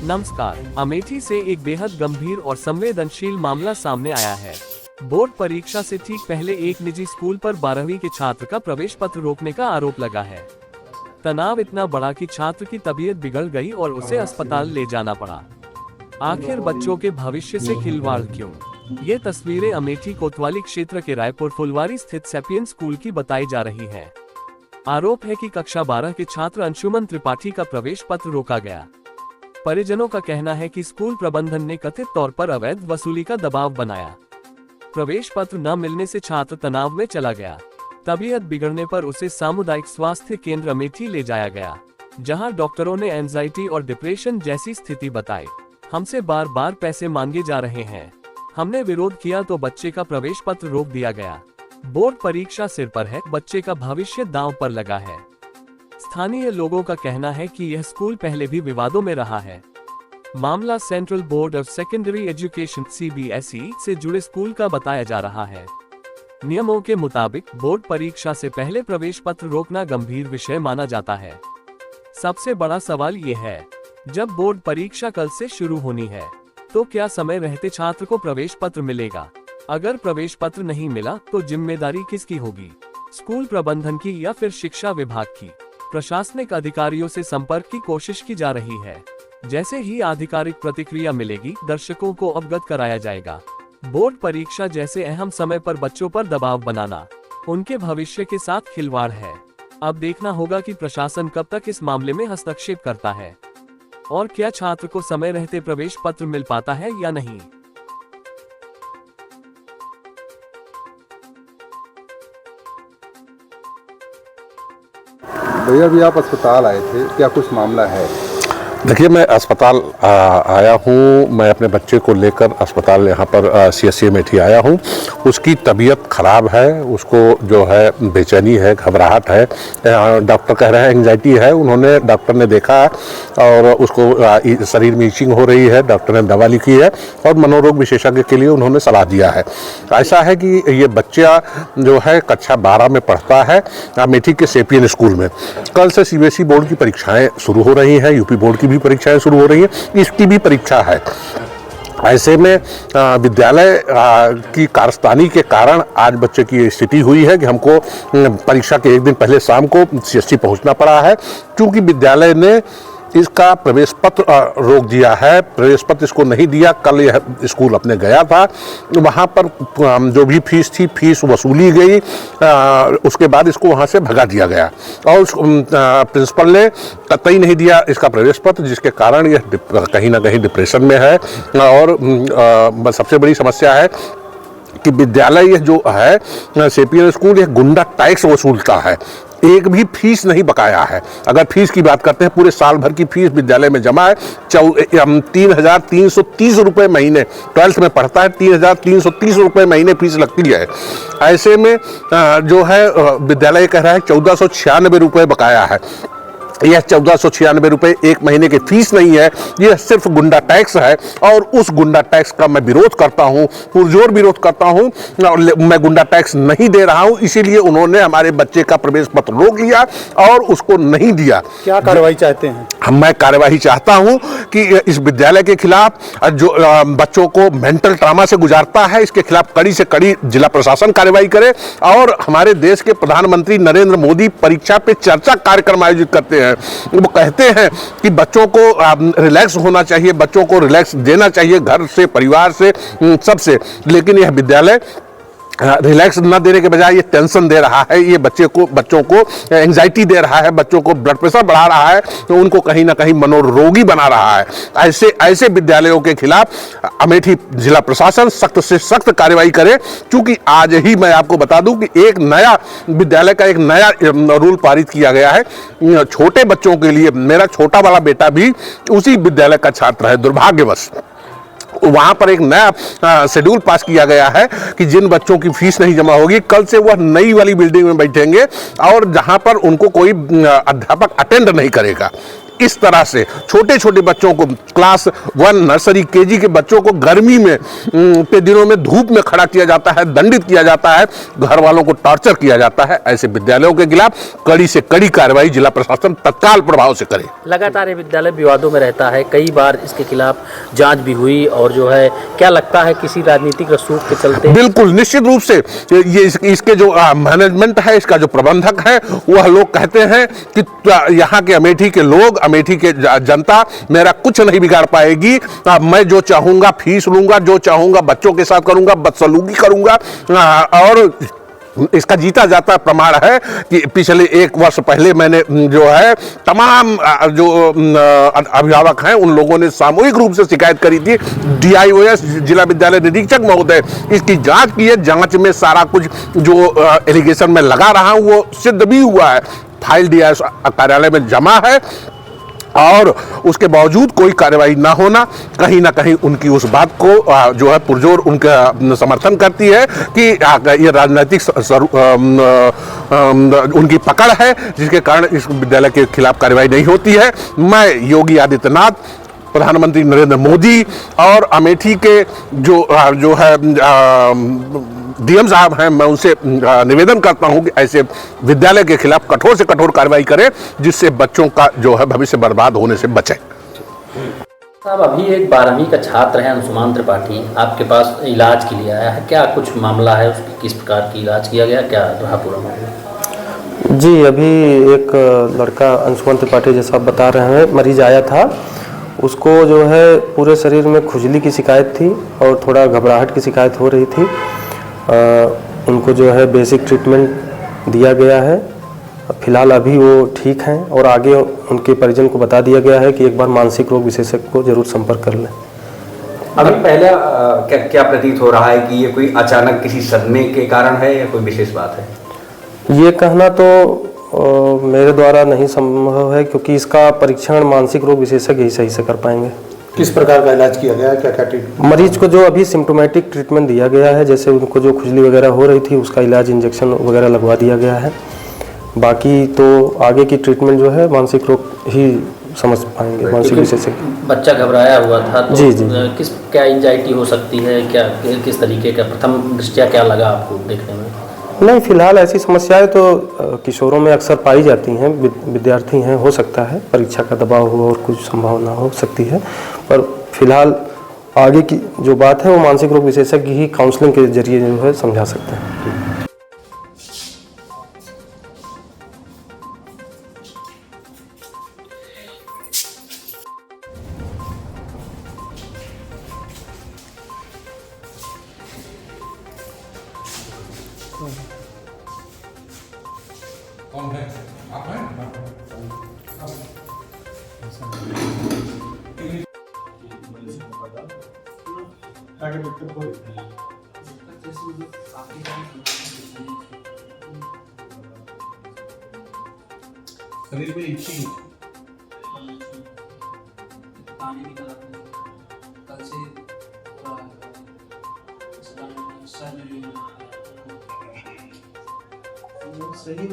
नमस्कार। अमेठी से एक बेहद गंभीर और संवेदनशील मामला सामने आया है। बोर्ड परीक्षा से ठीक पहले एक निजी स्कूल पर 12वीं के छात्र का प्रवेश पत्र रोकने का आरोप लगा है। तनाव इतना बढ़ा कि छात्र की तबीयत बिगड़ गई और उसे अस्पताल ले जाना पड़ा। आखिर बच्चों के भविष्य से खिलवाड़ क्यों? ये तस्वीरें अमेठी कोतवाली क्षेत्र के रायपुर फुलवारी स्थित सैपियन स्कूल की बताई जा रही है। आरोप है कि कक्षा 12 के छात्र अंशुमन त्रिपाठी का प्रवेश पत्र रोका गया। परिजनों का कहना है कि स्कूल प्रबंधन ने कथित तौर पर अवैध वसूली का दबाव बनाया। प्रवेश पत्र न मिलने से छात्र तनाव में चला गया। तबीयत बिगड़ने पर उसे सामुदायिक स्वास्थ्य केंद्र अमेठी ले जाया गया, जहां डॉक्टरों ने एंजाइटी और डिप्रेशन जैसी स्थिति बताई। हमसे बार बार पैसे मांगे जा रहे हैं। हमने विरोध किया तो बच्चे का प्रवेश पत्र रोक दिया गया। बोर्ड परीक्षा सिर पर है, बच्चे का भविष्य दांव पर लगा है। स्थानीय लोगों का कहना है कि यह स्कूल पहले भी विवादों में रहा है। मामला central board of secondary education (CBSE) से जुड़े स्कूल का बताया जा रहा है। नियमों के मुताबिक बोर्ड परीक्षा से पहले प्रवेश पत्र रोकना गंभीर विषय माना जाता है। सबसे बड़ा सवाल ये है, जब बोर्ड परीक्षा कल से शुरू होनी है, तो क्या समय रहते छात्र को प्रवेश पत्र मिलेगा? अगर प्रवेश पत्र नहीं मिला तो जिम्मेदारी किसकी होगी? स्कूल प्रबंधन की या फिर शिक्षा विभाग की? प्रशासनिक अधिकारियों से संपर्क की कोशिश की जा रही है। जैसे ही आधिकारिक प्रतिक्रिया मिलेगी, दर्शकों को अवगत कराया जाएगा। बोर्ड परीक्षा जैसे अहम समय पर बच्चों पर दबाव बनाना उनके भविष्य के साथ खिलवाड़ है। अब देखना होगा कि प्रशासन कब तक इस मामले में हस्तक्षेप करता है और क्या छात्र को समय रहते प्रवेश पत्र मिल पाता है या नहीं। भैया अभी आप अस्पताल आए थे, क्या कुछ मामला है? देखिए, मैं अस्पताल आया हूँ। मैं अपने बच्चे को लेकर अस्पताल यहाँ पर CSC अमेठी आया हूँ। उसकी तबीयत ख़राब है, उसको जो है बेचैनी है, घबराहट है। डॉक्टर कह रहे हैं एंजाइटी है। उन्होंने डॉक्टर ने देखा और उसको शरीर में ईचिंग हो रही है। डॉक्टर ने दवा लिखी है और मनोरोग विशेषज्ञ के लिए उन्होंने सलाह दिया है। ऐसा है कि ये बच्चा जो है कक्षा 12 में पढ़ता है अमेठी के सैपियन स्कूल में। कल से CBSE बोर्ड की परीक्षाएँ शुरू हो रही हैं, यूपी बोर्ड की परीक्षाएं शुरू हो रही है, इसकी भी परीक्षा है। ऐसे में विद्यालय की कारस्तानी के कारण आज बच्चे की स्थिति हुई है कि हमको परीक्षा के एक दिन पहले शाम को CSC पहुंचना पड़ा है, क्योंकि विद्यालय ने इसका प्रवेश पत्र रोक दिया है। प्रवेश पत्र इसको नहीं दिया। कल यह स्कूल अपने गया था, वहाँ पर जो भी फीस थी, फीस वसूली गई। उसके बाद इसको वहाँ से भगा दिया गया और प्रिंसिपल ने कतई नहीं दिया इसका प्रवेश पत्र, जिसके कारण यह कहीं ना कहीं डिप्रेशन में है। और सबसे बड़ी समस्या है कि विद्यालय जो है सैपियन स्कूल, यह गुंडा टैक्स वसूलता है। एक भी फीस नहीं बकाया है। अगर फीस की बात करते हैं, पूरे साल भर की फीस विद्यालय में जमा है 3,330 रुपये महीने। 12th में पढ़ता है, 3,330 रुपये महीने फीस लगती है। ऐसे में जो है विद्यालय कह रहा है 1,496 रुपये बकाया है। यह 1,496 रुपये एक महीने की फीस नहीं है, यह सिर्फ गुंडा टैक्स है। और उस गुंडा टैक्स का मैं विरोध करता हूँ, पुरजोर विरोध करता हूँ। मैं गुंडा टैक्स नहीं दे रहा हूँ, इसीलिए उन्होंने हमारे बच्चे का प्रवेश पत्र रोक लिया और उसको नहीं दिया। क्या कार्रवाई चाहते हैं? मैं कार्यवाही चाहता हूं कि इस विद्यालय के खिलाफ, जो बच्चों को मेंटल ट्रामा से गुजारता है, इसके खिलाफ कड़ी से कड़ी जिला प्रशासन कार्रवाई करे। और हमारे देश के प्रधानमंत्री नरेंद्र मोदी परीक्षा पे चर्चा कार्यक्रम आयोजित करते हैं। वो कहते हैं कि बच्चों को रिलैक्स होना चाहिए, बच्चों को रिलैक्स देना चाहिए, घर से, परिवार से, सबसे। लेकिन यह विद्यालय रिलैक्स न देने के बजाय ये टेंशन दे रहा है। ये बच्चों को एंजाइटी दे रहा है, बच्चों को ब्लड प्रेशर बढ़ा रहा है, तो उनको कहीं ना कहीं मनोरोगी बना रहा है। ऐसे विद्यालयों के खिलाफ अमेठी जिला प्रशासन सख्त से सख्त कार्रवाई करे। क्योंकि आज ही मैं आपको बता दूं कि एक नया विद्यालय का एक नया रूल पारित किया गया है छोटे बच्चों के लिए। मेरा छोटा वाला बेटा भी उसी विद्यालय का छात्र है। दुर्भाग्यवश वहाँ पर एक नया शेड्यूल पास किया गया है कि जिन बच्चों की फीस नहीं जमा होगी, कल से वह नई वाली बिल्डिंग में बैठेंगे और जहाँ पर उनको कोई अध्यापक अटेंड नहीं करेगा। इस तरह से छोटे छोटे बच्चों को क्लास 1 नर्सरी केजी के बच्चों को गर्मी में के दिनों में धूप में खड़ा किया जाता है, दंडित किया जाता है, घर वालों को टॉर्चर किया जाता है। ऐसे विद्यालयों के खिलाफ कड़ी से कड़ी कार्रवाई जिला प्रशासन तत्काल प्रभाव से करे। लगातार ये विद्यालय विवादों में रहता है, कई बार इसके खिलाफ जांच भी हुई और जो है क्या लगता है किसी राजनीतिक रसूख के चलते? बिल्कुल निश्चित रूप से ये इसके जो मैनेजमेंट है, इसका जो प्रबंधक है, वह लोग कहते हैं कि यहाँ के अमेठी के लोग, अमेठी के जनता मेरा कुछ नहीं बिगाड़ पाएगी, मैं जो चाहूंगा फीस लूंगा, जो चाहूंगा बच्चों के साथ करूंगा, बदसलूकी करूंगा। और इसका जीता जाता प्रमाण है कि पिछले 1 वर्ष पहले मैंने जो है तमाम जो अभिभावक हैं उन लोगों ने सामूहिक रूप से शिकायत करी थी। DIOS जिला विद्यालय निरीक्षक महोदय इसकी जांच की है, जांच में सारा कुछ जो एलिगेशन में लगा रहा हूं वो सिद्ध भी हुआ है, फाइल DIOS कार्यालय में जमा है और उसके बावजूद कोई कार्रवाई ना होना कहीं ना कहीं उनकी उस बात को जो है पुरजोर उनका समर्थन करती है कि ये राजनीतिक उनकी पकड़ है, जिसके कारण इस विद्यालय के खिलाफ कार्रवाई नहीं होती है। मैं योगी आदित्यनाथ, प्रधानमंत्री नरेंद्र मोदी और अमेठी के जो है DM साहब हैं, मैं उनसे निवेदन करता हूं कि ऐसे विद्यालय के खिलाफ कठोर से कठोर कार्रवाई करें, जिससे बच्चों का जो है भविष्य बर्बाद होने से बचे। साहब, अभी एक 12वीं का छात्र है अंशुमान त्रिपाठी, आपके पास इलाज के लिए आया है, क्या कुछ मामला है उसकी, किस प्रकार की इलाज किया गया, क्या रहा पूरा मामला? जी, अभी एक लड़का अंशुमान त्रिपाठी जैसा आप बता रहे हैं मरीज आया था, उसको जो है पूरे शरीर में खुजली की शिकायत थी और थोड़ा घबराहट की शिकायत हो रही थी। उनको जो है बेसिक ट्रीटमेंट दिया गया है, फिलहाल अभी वो ठीक हैं और आगे उनके परिजन को बता दिया गया है कि एक बार मानसिक रोग विशेषज्ञ को जरूर संपर्क कर लें। अभी पहले क्या प्रतीत हो रहा है कि ये कोई अचानक किसी सदमे के कारण है या कोई विशेष बात है? ये कहना तो मेरे द्वारा नहीं संभव है, क्योंकि इसका परीक्षण मानसिक रोग विशेषज्ञ ही सही से कर पाएंगे। किस प्रकार का इलाज किया गया है, क्या क्या ट्रीटमेंट? मरीज को जो अभी सिम्टोमेटिक ट्रीटमेंट दिया गया है, जैसे उनको जो खुजली वगैरह हो रही थी उसका इलाज इंजेक्शन वगैरह लगवा दिया गया है। बाकी तो आगे की ट्रीटमेंट जो है मानसिक रोग ही समझ पाएंगे मानसिक विशेषज्ञ। बच्चा घबराया हुआ था तो जी। क्या एंजाइटी हो सकती है, क्या किस तरीके का प्रथम दृष्टया क्या लगा आपको देखने में? नहीं, फिलहाल ऐसी समस्याएं तो किशोरों में अक्सर पाई जाती हैं, विद्यार्थी हैं, हो सकता है परीक्षा का दबाव हो और कुछ संभावना हो सकती है, पर फिलहाल आगे की जो बात है वो मानसिक रोग विशेषज्ञ ही काउंसलिंग के जरिए जो है समझा सकते हैं। कौन है? आप हैं? शरीर में इच्छी पानी निकला कल से सर में सही